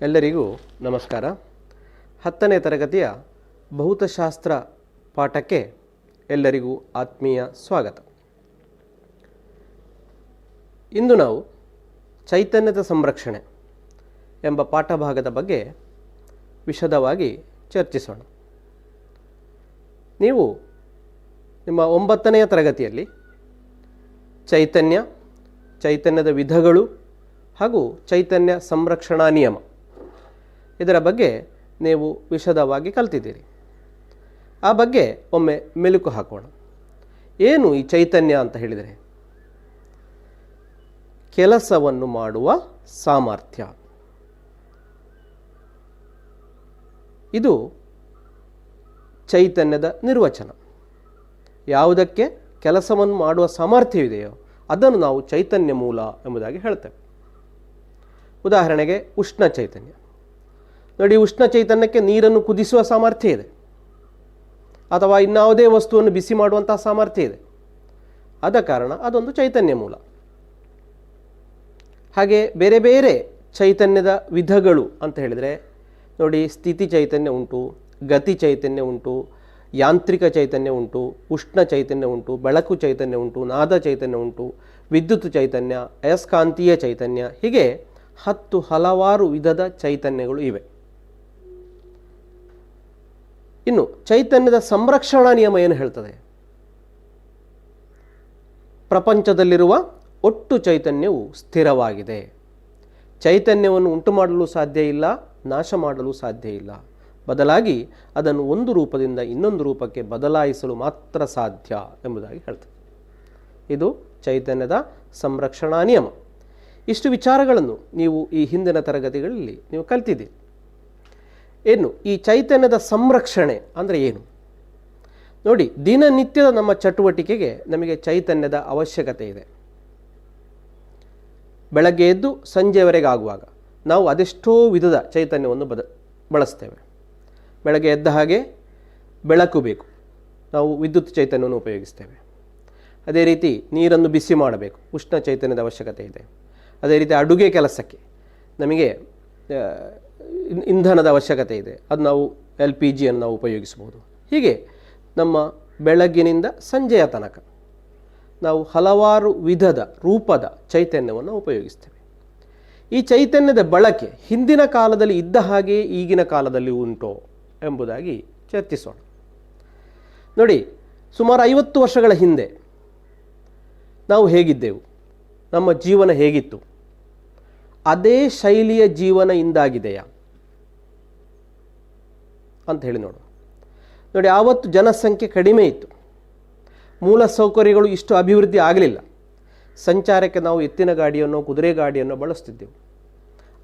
ಎಲ್ಲರಿಗೂ ನಮಸ್ಕಾರ. 10ನೇ ತರಗತಿಯ ಭೌತಶಾಸ್ತ್ರ ಪಾಠಕ್ಕೆ ಎಲ್ಲರಿಗೂ ಆತ್ಮೀಯ ಸ್ವಾಗತ. ಇಂದು ನಾವು ಚೈತನ್ಯದ ಸಂರಕ್ಷಣೆ ಎಂಬ ಪಾಠಭಾಗದ ಬಗ್ಗೆ ವಿಶದವಾಗಿ ಚರ್ಚಿಸೋಣ. ನೀವು ನಿಮ್ಮ 9ನೇ ತರಗತಿಯಲ್ಲಿ ಚೈತನ್ಯದ ವಿಧಗಳು ಹಾಗೂ ಚೈತನ್ಯ ಸಂರಕ್ಷಣಾ ನಿಯಮ ಇದರ ಬಗ್ಗೆ ನೀವು ವಿಶದವಾಗಿ ಕಲ್ತಿದ್ದೀರಿ. ಆ ಬಗ್ಗೆ ಒಮ್ಮೆ ಮೆಲುಕು ಹಾಕೋಣ. ಏನು ಈ ಚೈತನ್ಯ ಅಂತ ಹೇಳಿದರೆ? ಕೆಲಸವನ್ನು ಮಾಡುವ ಸಾಮರ್ಥ್ಯ. ಇದು ಚೈತನ್ಯದ ನಿರ್ವಚನ. ಯಾವುದಕ್ಕೆ ಕೆಲಸವನ್ನು ಮಾಡುವ ಸಾಮರ್ಥ್ಯವಿದೆಯೋ ಅದನ್ನು ನಾವು ಚೈತನ್ಯ ಮೂಲ ಎಂಬುದಾಗಿ ಹೇಳ್ತೇವೆ. ಉದಾಹರಣೆಗೆ ಉಷ್ಣ ಚೈತನ್ಯ ನೋಡಿ. ಉಷ್ಣ ಚೈತನ್ಯಕ್ಕೆ ನೀರನ್ನು ಕುದಿಸುವ ಸಾಮರ್ಥ್ಯ ಇದೆ, ಅಥವಾ ಇನ್ಯಾವುದೇ ವಸ್ತುವನ್ನು ಬಿಸಿ ಮಾಡುವಂತಹ ಸಾಮರ್ಥ್ಯ ಇದೆ. ಆದ ಕಾರಣ ಅದೊಂದು ಚೈತನ್ಯ ಮೂಲ. ಹಾಗೆ ಬೇರೆ ಬೇರೆ ಚೈತನ್ಯದ ವಿಧಗಳು ಅಂತ ಹೇಳಿದರೆ ನೋಡಿ, ಸ್ಥಿತಿ ಚೈತನ್ಯ ಉಂಟು, ಗತಿ ಚೈತನ್ಯ ಉಂಟು, ಯಾಂತ್ರಿಕ ಚೈತನ್ಯ ಉಂಟು, ಉಷ್ಣ ಚೈತನ್ಯ ಉಂಟು, ಬೆಳಕು ಚೈತನ್ಯ ಉಂಟು, ನಾದ ಚೈತನ್ಯ ಉಂಟು, ವಿದ್ಯುತ್ ಚೈತನ್ಯ, ಅಯಸ್ಕಾಂತೀಯ ಚೈತನ್ಯ, ಹೀಗೆ ಹಲವಾರು ವಿಧದ ಚೈತನ್ಯಗಳು ಇವೆ. ಇನ್ನು ಚೈತನ್ಯದ ಸಂರಕ್ಷಣಾ ನಿಯಮ ಏನು ಹೇಳ್ತದೆ? ಪ್ರಪಂಚದಲ್ಲಿರುವ ಒಟ್ಟು ಚೈತನ್ಯವು ಸ್ಥಿರವಾಗಿದೆ. ಚೈತನ್ಯವನ್ನು ಉಂಟು ಮಾಡಲು ಸಾಧ್ಯ ಇಲ್ಲ, ನಾಶ ಮಾಡಲು ಸಾಧ್ಯ ಇಲ್ಲ. ಬದಲಾಗಿ ಅದನ್ನು ಒಂದು ರೂಪದಿಂದ ಇನ್ನೊಂದು ರೂಪಕ್ಕೆ ಬದಲಾಯಿಸಲು ಮಾತ್ರ ಸಾಧ್ಯ ಎಂಬುದಾಗಿ ಹೇಳ್ತದೆ. ಇದು ಚೈತನ್ಯದ ಸಂರಕ್ಷಣಾ ನಿಯಮ. ಇಷ್ಟು ವಿಚಾರಗಳನ್ನು ನೀವು ಈ ಹಿಂದಿನ ತರಗತಿಗಳಲ್ಲಿ ನೀವು ಕಲ್ತಿದ್ದೀರಿ. ಏನು ಈ ಚೈತನ್ಯದ ಸಂರಕ್ಷಣೆ ಅಂದರೆ ಏನು ನೋಡಿ? ದಿನನಿತ್ಯದ ನಮ್ಮ ಚಟುವಟಿಕೆಗೆ ನಮಗೆ ಚೈತನ್ಯದ ಅವಶ್ಯಕತೆ ಇದೆ. ಬೆಳಗ್ಗೆ ಎದ್ದು ಸಂಜೆವರೆಗೆ ಆಗುವಾಗ ನಾವು ಅದೆಷ್ಟೋ ವಿಧದ ಚೈತನ್ಯವನ್ನು ಬಳಸ್ತೇವೆ. ಬೆಳಗ್ಗೆ ಎದ್ದ ಹಾಗೆ ಬೆಳಕು ಬೇಕು, ನಾವು ವಿದ್ಯುತ್ ಚೈತನ್ಯವನ್ನು ಉಪಯೋಗಿಸ್ತೇವೆ. ಅದೇ ರೀತಿ ನೀರನ್ನು ಬಿಸಿ ಮಾಡಬೇಕು, ಉಷ್ಣ ಚೈತನ್ಯದ ಅವಶ್ಯಕತೆ ಇದೆ. ಅದೇ ರೀತಿ ಅಡುಗೆ ಕೆಲಸಕ್ಕೆ ನಮಗೆ ಇಂಧನದ ಅವಶ್ಯಕತೆ ಇದೆ, ಅದು ನಾವು LPG ಅನ್ನು ನಾವು ಉಪಯೋಗಿಸಬಹುದು. ಹೀಗೆ ನಮ್ಮ ಬೆಳಗ್ಗಿನಿಂದ ಸಂಜೆಯ ತನಕ ನಾವು ಹಲವಾರು ವಿಧದ ರೂಪದ ಚೈತನ್ಯವನ್ನು ಉಪಯೋಗಿಸ್ತೇವೆ. ಈ ಚೈತನ್ಯದ ಬಳಕೆ ಹಿಂದಿನ ಕಾಲದಲ್ಲಿ ಇದ್ದ ಹಾಗೆ ಈಗಿನ ಕಾಲದಲ್ಲಿ ಉಂಟೋ ಎಂಬುದಾಗಿ ಚರ್ಚಿಸೋಣ. ನೋಡಿ, ಸುಮಾರು 50 ವರ್ಷಗಳ ಹಿಂದೆ ನಾವು ಹೇಗಿದ್ದೆವು, ನಮ್ಮ ಜೀವನ ಹೇಗಿತ್ತು, ಅದೇ ಶೈಲಿಯ ಜೀವನ ಇಂದಾಗಿದೆಯಾ ಅಂತ ಹೇಳಿ ನೋಡೋಣ. ನೋಡಿ, ಆವತ್ತು ಜನಸಂಖ್ಯೆ ಕಡಿಮೆ ಇತ್ತು, ಮೂಲ ಸೌಕರ್ಯಗಳು ಇಷ್ಟು ಅಭಿವೃದ್ಧಿ ಆಗಲಿಲ್ಲ. ಸಂಚಾರಕ್ಕೆ ನಾವು ಎತ್ತಿನ ಗಾಡಿಯನ್ನು, ಕುದುರೆ ಗಾಡಿಯನ್ನು ಬಳಸ್ತಿದ್ದೆವು.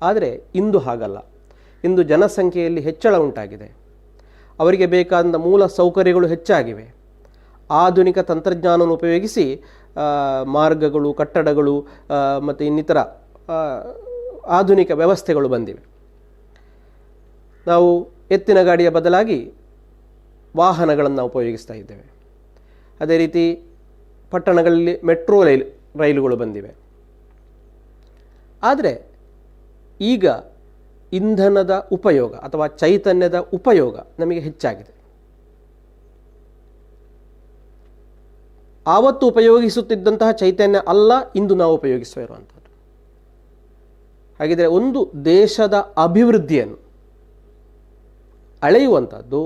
ಆದರೆ ಇಂದು ಹಾಗಲ್ಲ. ಇಂದು ಜನಸಂಖ್ಯೆಯಲ್ಲಿ ಹೆಚ್ಚಳ ಉಂಟಾಗಿದೆ, ಅವರಿಗೆ ಬೇಕಾದ ಮೂಲ ಸೌಕರ್ಯಗಳು ಹೆಚ್ಚಾಗಿವೆ. ಆಧುನಿಕ ತಂತ್ರಜ್ಞಾನವನ್ನು ಉಪಯೋಗಿಸಿ ಮಾರ್ಗಗಳು, ಕಟ್ಟಡಗಳು ಮತ್ತು ಇನ್ನಿತರ ಆಧುನಿಕ ವ್ಯವಸ್ಥೆಗಳು ಬಂದಿವೆ. ನಾವು ಎತ್ತಿನ ಗಾಡಿಯ ಬದಲಾಗಿ ವಾಹನಗಳನ್ನು ಉಪಯೋಗಿಸ್ತಾ ಇದ್ದೇವೆ. ಅದೇ ರೀತಿ ಪಟ್ಟಣಗಳಲ್ಲಿ ಮೆಟ್ರೋ ರೈಲುಗಳು ಬಂದಿವೆ. ಆದರೆ ಈಗ ಇಂಧನದ ಉಪಯೋಗ ಅಥವಾ ಚೈತನ್ಯದ ಉಪಯೋಗ ನಮಗೆ ಹೆಚ್ಚಾಗಿದೆ. ಆವತ್ತು ಉಪಯೋಗಿಸುತ್ತಿದ್ದಂತಹ ಚೈತನ್ಯ ಅಲ್ಲ ಇಂದು ನಾವು ಉಪಯೋಗಿಸುತ್ತಿರುವಂಥದ್ದು. ಹಾಗಿದ್ರೆ ಒಂದು ದೇಶದ ಅಭಿವೃದ್ಧಿಯನ್ನು ಅಳೆಯುವಂಥದ್ದು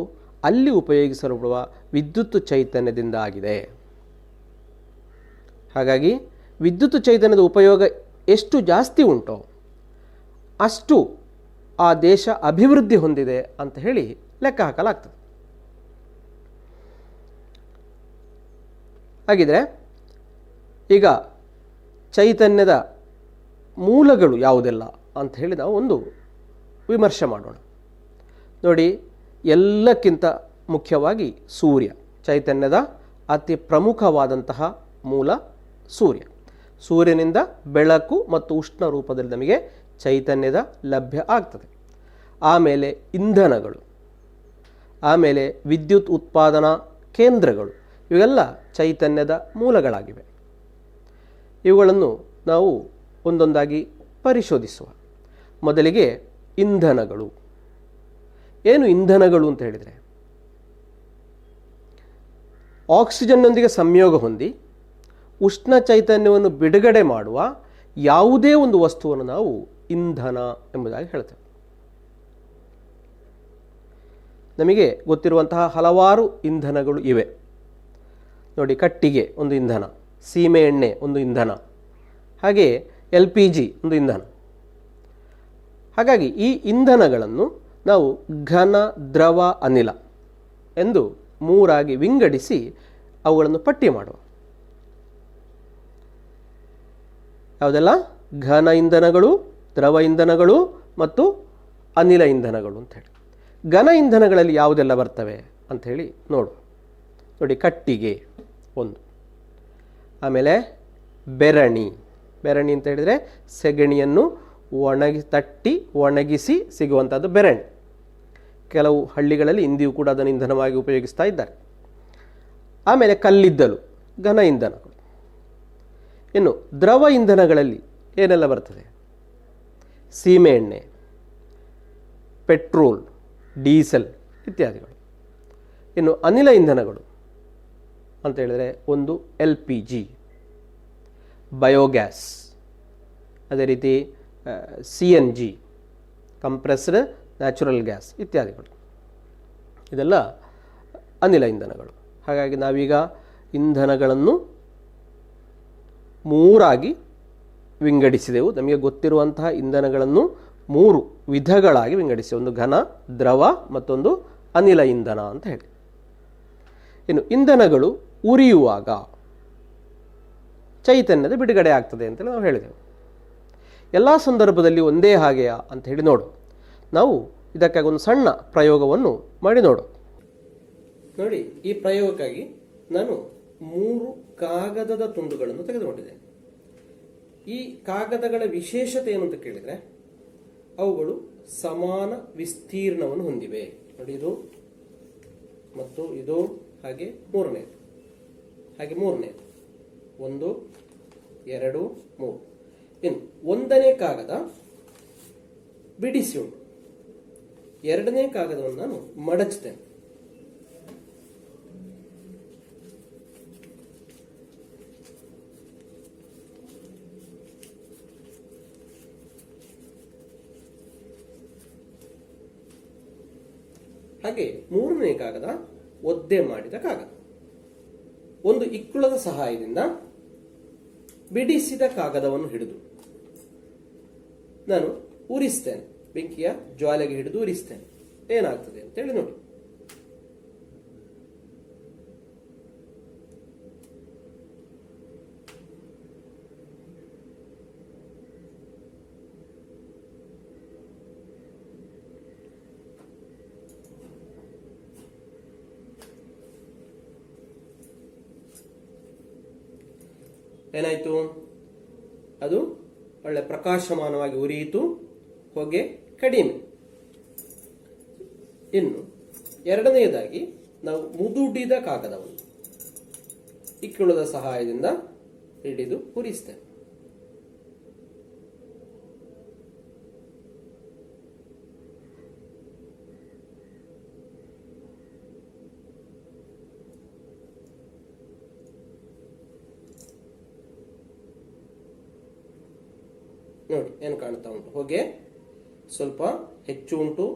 ಅಲ್ಲಿ ಉಪಯೋಗಿಸಲ್ಪಡುವ ವಿದ್ಯುತ್ ಚೈತನ್ಯದಿಂದ ಆಗಿದೆ. ಹಾಗಾಗಿ ವಿದ್ಯುತ್ ಚೈತನ್ಯದ ಉಪಯೋಗ ಎಷ್ಟು ಜಾಸ್ತಿ ಉಂಟೋ ಅಷ್ಟು ಆ ದೇಶ ಅಭಿವೃದ್ಧಿ ಹೊಂದಿದೆ ಅಂತ ಹೇಳಿ ಲೆಕ್ಕ ಹಾಕಲಾಗ್ತದೆ. ಹಾಗಿದ್ರೆ ಈಗ ಚೈತನ್ಯದ ಮೂಲಗಳು ಯಾವುದೆಲ್ಲ ಅಂತ ಹೇಳಿ ನಾವು ಒಂದು ವಿಮರ್ಶೆ ಮಾಡೋಣ. ನೋಡಿ, ಎಲ್ಲಕ್ಕಿಂತ ಮುಖ್ಯವಾಗಿ ಸೂರ್ಯ, ಚೈತನ್ಯದ ಅತಿ ಪ್ರಮುಖವಾದಂತಹ ಮೂಲ ಸೂರ್ಯ. ಸೂರ್ಯನಿಂದ ಬೆಳಕು ಮತ್ತು ಉಷ್ಣ ರೂಪದಲ್ಲಿ ನಮಗೆ ಚೈತನ್ಯದ ಲಭ್ಯ ಆಗ್ತದೆ. ಆಮೇಲೆ ಇಂಧನಗಳು, ಆಮೇಲೆ ವಿದ್ಯುತ್ ಉತ್ಪಾದನಾ ಕೇಂದ್ರಗಳು, ಇವೆಲ್ಲ ಚೈತನ್ಯದ ಮೂಲಗಳಾಗಿವೆ. ಇವುಗಳನ್ನು ನಾವು ಒಂದೊಂದಾಗಿ ಪರಿಶೋಧಿಸುವ. ಮೊದಲಿಗೆ ಇಂಧನಗಳು. ಏನು ಇಂಧನಗಳು ಅಂತ ಹೇಳಿದರೆ, ಆಕ್ಸಿಜನ್ನೊಂದಿಗೆ ಸಂಯೋಗ ಹೊಂದಿ ಉಷ್ಣ ಚೈತನ್ಯವನ್ನು ಬಿಡುಗಡೆ ಮಾಡುವ ಯಾವುದೇ ಒಂದು ವಸ್ತುವನ್ನು ನಾವು ಇಂಧನ ಎಂಬುದಾಗಿ ಹೇಳ್ತೇವೆ. ನಮಗೆ ಗೊತ್ತಿರುವಂತಹ ಹಲವಾರು ಇಂಧನಗಳು ಇವೆ. ನೋಡಿ, ಕಟ್ಟಿಗೆ ಒಂದು ಇಂಧನ, ಸೀಮೆ ಎಣ್ಣೆ ಒಂದು ಇಂಧನ, ಹಾಗೆ LPG ಒಂದು ಇಂಧನ. ಹಾಗಾಗಿ ಈ ಇಂಧನಗಳನ್ನು ನಾವು ಘನ, ದ್ರವ, ಅನಿಲ ಎಂದು ಮೂರಾಗಿ ವಿಂಗಡಿಸಿ ಅವುಗಳನ್ನು ಪಟ್ಟಿ ಮಾಡುವ. ಯಾವುದೆಲ್ಲ? ಘನ ಇಂಧನಗಳು, ದ್ರವ ಇಂಧನಗಳು ಮತ್ತು ಅನಿಲ ಇಂಧನಗಳು ಅಂಥೇಳಿ. ಘನ ಇಂಧನಗಳಲ್ಲಿ ಯಾವುದೆಲ್ಲ ಬರ್ತವೆ ಅಂಥೇಳಿ ನೋಡುವ. ನೋಡಿ, ಕಟ್ಟಿಗೆ ಒಂದು, ಆಮೇಲೆ ಬೆರಣಿ. ಬೆರಣಿ ಅಂತ ಹೇಳಿದರೆ ಸೆಗಣಿಯನ್ನು ತಟ್ಟಿ ಒಣಗಿಸಿ ಸಿಗುವಂಥದ್ದು ಬೆರಣಿ. ಕೆಲವು ಹಳ್ಳಿಗಳಲ್ಲಿ ಇಂದಿಯೂ ಕೂಡ ಅದನ್ನು ಇಂಧನವಾಗಿ ಉಪಯೋಗಿಸ್ತಾ ಇದ್ದಾರೆ. ಆಮೇಲೆ ಕಲ್ಲಿದ್ದಲು, ಘನ ಇಂಧನಗಳು. ಇನ್ನು ದ್ರವ ಇಂಧನಗಳಲ್ಲಿ ಏನೆಲ್ಲ ಬರ್ತದೆ? ಸೀಮೆ ಎಣ್ಣೆ, ಪೆಟ್ರೋಲ್, ಡೀಸೆಲ್ ಇತ್ಯಾದಿಗಳು. ಇನ್ನು ಅನಿಲ ಇಂಧನಗಳು ಅಂತ ಹೇಳಿದರೆ ಒಂದು LPG, ಬಯೋಗ್ಯಾಸ್, ಅದೇ ರೀತಿ CNG, ಕಂಪ್ರೆಸ್ಡ್ ನ್ಯಾಚುರಲ್ ಗ್ಯಾಸ್ ಇತ್ಯಾದಿಗಳು. ಇದೆಲ್ಲ ಅನಿಲ ಇಂಧನಗಳು. ಹಾಗಾಗಿ ನಾವೀಗ ಇಂಧನಗಳನ್ನು ಮೂರಾಗಿ ವಿಂಗಡಿಸಿದೆವು. ನಮಗೆ ಗೊತ್ತಿರುವಂತಹ ಇಂಧನಗಳನ್ನು ಮೂರು ವಿಧಗಳಾಗಿ ವಿಂಗಡಿಸಿ, ಒಂದು ಘನ, ದ್ರವ ಮತ್ತೊಂದು ಅನಿಲ ಇಂಧನ ಅಂತ ಹೇಳಿ. ಇನ್ನು ಇಂಧನಗಳು ಉರಿಯುವಾಗ ಚೈತನ್ಯದ ಬಿಡುಗಡೆ ಆಗ್ತದೆ ಅಂತೇಳಿ ನಾವು ಹೇಳಿದೆವು. ಎಲ್ಲ ಸಂದರ್ಭದಲ್ಲಿ ಒಂದೇ ಹಾಗೆಯಾ ಅಂತ ಹೇಳಿ ನೋಡು. ನಾವು ಇದಕ್ಕಾಗಿ ಒಂದು ಸಣ್ಣ ಪ್ರಯೋಗವನ್ನು ಮಾಡಿ ನೋಡು. ನೋಡಿ, ಈ ಪ್ರಯೋಗಕ್ಕಾಗಿ ನಾನು 3 ಕಾಗದದ ತುಂಡುಗಳನ್ನು ತೆಗೆದುಕೊಂಡಿದ್ದೇನೆ. ಈ ಕಾಗದಗಳ ವಿಶೇಷತೆ ಏನು ಅಂತ ಕೇಳಿದರೆ, ಅವುಗಳು ಸಮಾನ ವಿಸ್ತೀರ್ಣವನ್ನು ಹೊಂದಿವೆ. ನೋಡಿ, ಇದು ಮತ್ತು ಇದು, ಹಾಗೆ ಮೂರನೇದು, ಹಾಗೆ ಮೂರನೇದು, 1 2 3. ಇನ್ನು ಒಂದನೇ ಕಾಗದ ಬಿಡಿಸಿ ಉಂಟು, ಎರಡನೇ ಕಾಗದವನ್ನು ನಾನು ಮಡಚ್ತೇನೆ. ಹಾಗೆ ಮೂರನೇ ಕಾಗದ ಒದ್ದೆ ಮಾಡಿದ ಕಾಗದ. ಒಂದು ಇಕ್ಕುಳದ ಸಹಾಯದಿಂದ ಬಿಡಿಸಿದ ಕಾಗದವನ್ನು ಹಿಡಿದು ನಾನು ಉರಿಸ್ತೇನೆ. ಬೆಂಕಿಯ ಜ್ವಾಲೆಗೆ ಹಿಡಿದು ಉರಿಸ್ತೇನೆ. ಏನಾಗ್ತದೆ ಅಂತೇಳಿ ನೋಡಿ. ಏನಾಯಿತು? ಅದು ಒಳ್ಳೆ ಪ್ರಕಾಶಮಾನವಾಗಿ ಉರಿಯಿತು, ಹೊಗೆ ಕಡಿಮೆ. ಇನ್ನು ಎರಡನೆಯದಾಗಿ ನಾವು ಮುದುಡಿದ ಕಾಗದವನ್ನು ಇಕ್ಕುಳದ ಸಹಾಯದಿಂದ ಹಿಡಿದು ಉರಿಸ್ತೇವೆ. ನೋಡಿ ಏನು ಕಾಣ್ತಾ ಉಂಟು, ಹೊಗೆ ಸ್ವಲ್ಪ ಹೆಚ್ಚು ಉಂಟು,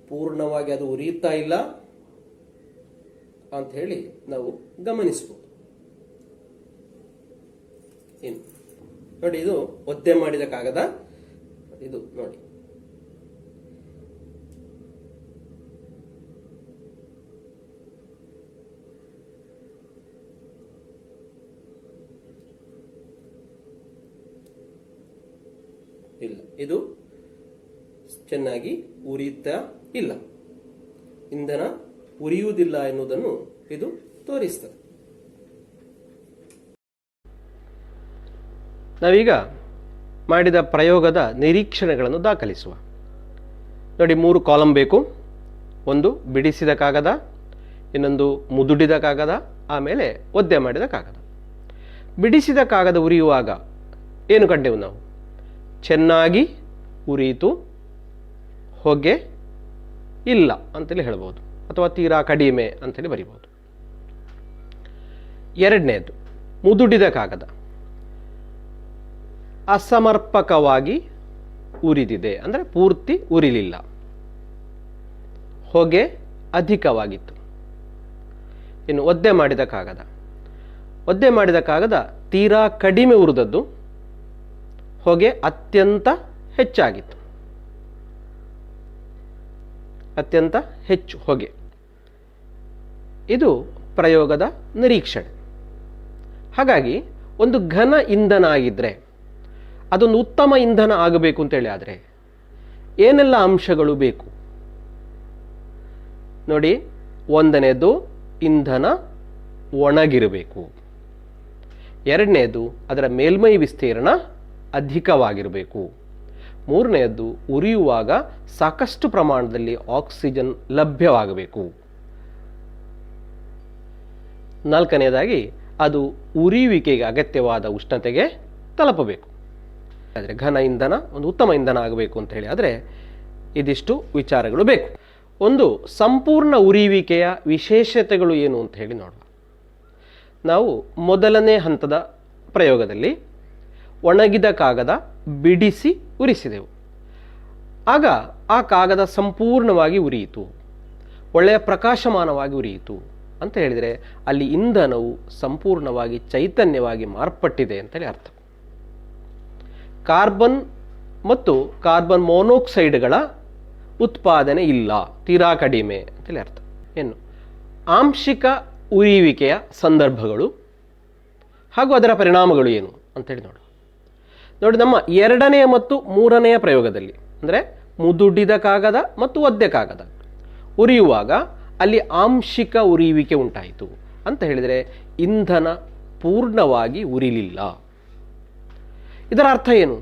ಪೂರ್ಣವಾಗಿ ಅದು ಉರಿಯುತ್ತಾ ಇಲ್ಲ ಅಂತ ಹೇಳಿ ನಾವು ಗಮನಿಸಬಹುದು. ಇನ್ನು ನೋಡಿ, ಇದು ಒದ್ದೆ ಮಾಡಿದ ಕಾಗದ. ಇದು ನೋಡಿ, ಇಲ್ಲ, ಇದು ಚೆನ್ನಾಗಿ ಉರಿಯುತ್ತಾ ಇಲ್ಲ, ಇಂಧನ ಉರಿಯುವುದಿಲ್ಲ ಎನ್ನುವುದನ್ನು ಇದು ತೋರಿಸ್ತದೆ. ನಾವೀಗ ಮಾಡಿದ ಪ್ರಯೋಗದ ನಿರೀಕ್ಷಣೆಗಳನ್ನು ದಾಖಲಿಸುವ. ನೋಡಿ, 3 ಕಾಲಮ್ ಬೇಕು. ಒಂದು ಬಿಡಿಸಿದ ಕಾಗದ, ಇನ್ನೊಂದು ಮುದುಡಿದ ಕಾಗದ, ಆಮೇಲೆ ಒದ್ದೆ ಮಾಡಿದ ಕಾಗದ. ಬಿಡಿಸಿದ ಕಾಗದ ಉರಿಯುವಾಗ ಏನು ಕಂಡೆವು ನಾವು? ಚೆನ್ನಾಗಿ ಉರಿಯಿತು, ಹೊಗೆ ಇಲ್ಲ ಅಂತೇಳಿ ಹೇಳ್ಬೋದು, ಅಥವಾ ತೀರಾ ಕಡಿಮೆ ಅಂತೇಳಿ ಬರಿಬೋದು. ಎರಡನೇದು ಮುದುಡಿದ ಕಾಗದ, ಅಸಮರ್ಪಕವಾಗಿ ಉರಿದಿದೆ, ಅಂದರೆ ಪೂರ್ತಿ ಉರಿಲಿಲ್ಲ, ಹೊಗೆ ಅಧಿಕವಾಗಿತ್ತು. ಇನ್ನು ಒದ್ದೆ ಮಾಡಿದ ಕಾಗದ, ಒದ್ದೆ ಮಾಡಿದ ಕಾಗದ ತೀರಾ ಕಡಿಮೆ ಉರಿದದ್ದು, ಹೊಗೆ ಅತ್ಯಂತ ಹೆಚ್ಚಾಗಿತ್ತು, ಅತ್ಯಂತ ಹೆಚ್ಚು ಹೊಗೆ. ಇದು ಪ್ರಯೋಗದ ನಿರೀಕ್ಷಣೆ. ಹಾಗಾಗಿ ಒಂದು ಘನ ಇಂಧನ ಆಗಿದ್ರೆ, ಅದೊಂದು ಉತ್ತಮ ಇಂಧನ ಆಗಬೇಕು ಅಂತೇಳಿ ಆದರೆ ಏನೆಲ್ಲ ಅಂಶಗಳು ಬೇಕು ನೋಡಿ? ಒಂದನೇದು, ಇಂಧನ ಒಣಗಿರಬೇಕು. ಎರಡನೇದು, ಅದರ ಮೇಲ್ಮೈ ವಿಸ್ತೀರ್ಣ ಅಧಿಕವಾಗಿರಬೇಕು. ಮೂರನೆಯದ್ದು, ಉರಿಯುವಾಗ ಸಾಕಷ್ಟು ಪ್ರಮಾಣದಲ್ಲಿ ಆಕ್ಸಿಜನ್ ಲಭ್ಯವಾಗಬೇಕು. ನಾಲ್ಕನೆಯದಾಗಿ, ಅದು ಉರಿಯುವಿಕೆಗೆ ಅಗತ್ಯವಾದ ಉಷ್ಣತೆಗೆ ತಲುಪಬೇಕು. ಆದರೆ ಘನ ಇಂಧನ ಒಂದು ಉತ್ತಮ ಇಂಧನ ಆಗಬೇಕು ಅಂತ ಹೇಳಿ ಆದರೆ ಇದಿಷ್ಟು ವಿಚಾರಗಳು ಬೇಕು. ಒಂದು ಸಂಪೂರ್ಣ ಉರಿಯುವಿಕೆಯ ವಿಶೇಷತೆಗಳು ಏನು ಅಂತ ಹೇಳಿ ನೋಡುವ. ನಾವು ಮೊದಲನೇ ಹಂತದ ಪ್ರಯೋಗದಲ್ಲಿ ಒಣಗಿದ ಕಾಗದ ಬಿಡಿಸಿ ಉರಿಸಿದೆವು. ಆಗ ಆ ಕಾಗದ ಸಂಪೂರ್ಣವಾಗಿ ಉರಿಯಿತು, ಒಳ್ಳೆಯ ಪ್ರಕಾಶಮಾನವಾಗಿ ಉರಿಯಿತು ಅಂತ ಹೇಳಿದರೆ ಅಲ್ಲಿ ಇಂಧನವು ಸಂಪೂರ್ಣವಾಗಿ ಚೈತನ್ಯವಾಗಿ ಮಾರ್ಪಟ್ಟಿದೆ ಅಂತೇಳಿ ಅರ್ಥ. ಕಾರ್ಬನ್ ಮತ್ತು ಕಾರ್ಬನ್ ಮೊನಾಕ್ಸೈಡ್ಗಳ ಉತ್ಪಾದನೆ ಇಲ್ಲ, ತೀರಾ ಕಡಿಮೆ ಅಂತೇಳಿ ಅರ್ಥ. ಏನು ಆಂಶಿಕ ಉರಿಯುವಿಕೆಯ ಸಂದರ್ಭಗಳು ಹಾಗೂ ಅದರ ಪರಿಣಾಮಗಳು ಏನು ಅಂತೇಳಿ ನೋಡು. ನೋಡಿ, ನಮ್ಮ ಎರಡನೆಯ ಮತ್ತು ಮೂರನೆಯ ಪ್ರಯೋಗದಲ್ಲಿ, ಅಂದರೆ ಮುದುಡಿದ ಕಾಗದ ಮತ್ತು ಒದ್ದೆ ಕಾಗದ ಉರಿಯುವಾಗ ಅಲ್ಲಿ ಆಂಶಿಕ ಉರಿಯುವಿಕೆ ಉಂಟಾಯಿತು ಅಂತ ಹೇಳಿದರೆ ಇಂಧನ ಪೂರ್ಣವಾಗಿ ಉರಿಲಿಲ್ಲ. ಇದರ ಅರ್ಥ ಏನು?